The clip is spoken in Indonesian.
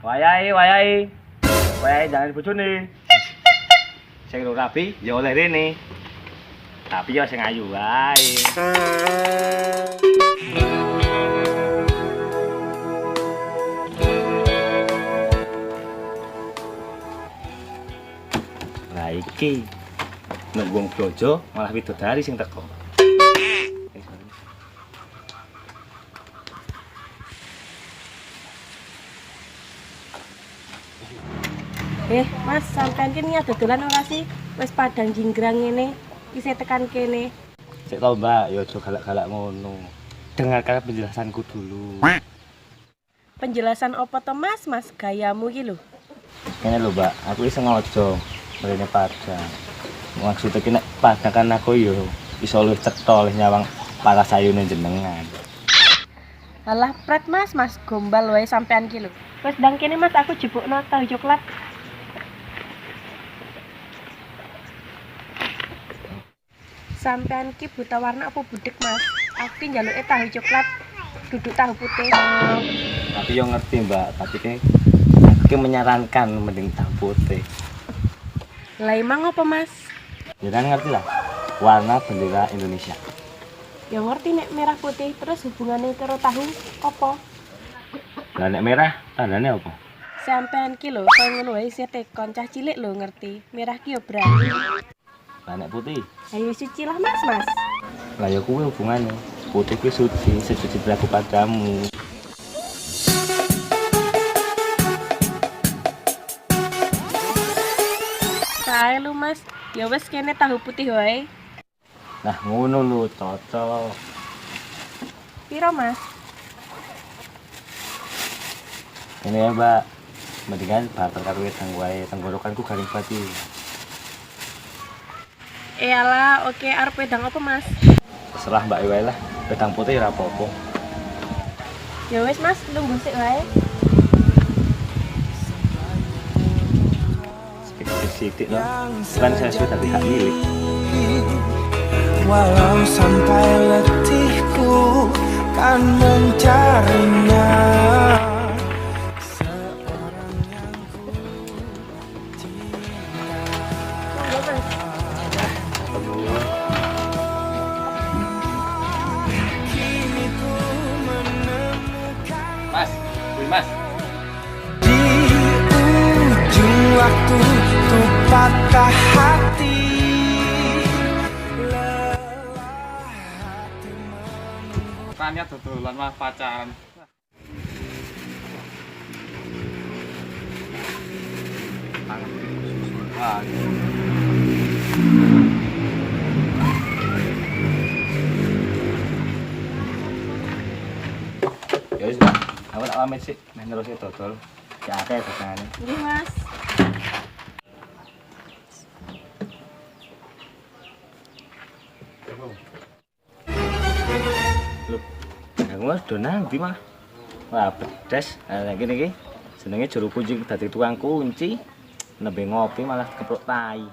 Wayahe, wayahe. Wayahe jangan bojone. Sing ora rapi ya oleh rene. Tapi ya sing ayu wae. Lah iki nek wong bojo malah widodari sing teko. Mas, sampean ki niat dodolan ora sih? Wis padang jinggrang ngene, isih tekan kene. Sik to, Mbak, ya aja galak-galak ngono. Dengarkan penjelasanku dulu. Penjelasan apa to, Mas? Mas, gayamu ki lho. Kene lho, Mbak, aku iki sengaja mrene padang. Maksudnya ki nek padang kan aku yo iso luwih cetha oleh nyawang para sayune jenengan. Alah, pret Mas, Mas gombal wae sampean ki lho. Wis ndang kene Mas, aku jebukno tahu coklat. Sampean ki buta warna apa budek Mas? Aku ki njaluke tahu coklat, duduk tahu putih. Tapi yo ngerti, Mbak, tapi ki menyarankan mending tahu putih. Lah emang apa Mas? Ya kan ngerti lah, warna bendera Indonesia. Ya ngerti nek merah putih, terus hubungannya karo tahu apa? Lah nek merah tandane apa? Sampean ki lho, kaya ngono wae isih tekon cah cilik lho ngerti. Merah ki yo berani. Lah nek putih? Ayo suci lah Mas, Mas. Lah ya kuwi hubungannya. Putih kuwi suci, sesuci berlaku padamu. Kae lu Mas, ya wis kene tahu putih wae. Nah ngono lho, cocok. Piro Mas? Ini ya, Mbak. Mendingan barter karo wedang wae, tenggorokanku garing pati. Iyalah, oke arep wedang apa Mas? Terserah Mbak wae lah. Wedang putih ora apa-apa. Ya wis Mas, nunggu sik wae. Sidik loh. Bukan saya sudah tapi hak milik. Walau sampai letihku kan mencarinya. Mas, wih Mas. Di ujung waktu tuh patah hati. Tanya dodolan mah pacaran. Ya wis, Mbak. Aku tak pamit sih, nek nerusi dodol. Ya akeh dodolane. Nggih Mas. Loh, aku mas do nanti mah. Wah, pedes. Nah, gini iki jenenge juru kunci dadi tukang kunci. Nembe ngopi malah keprok tai.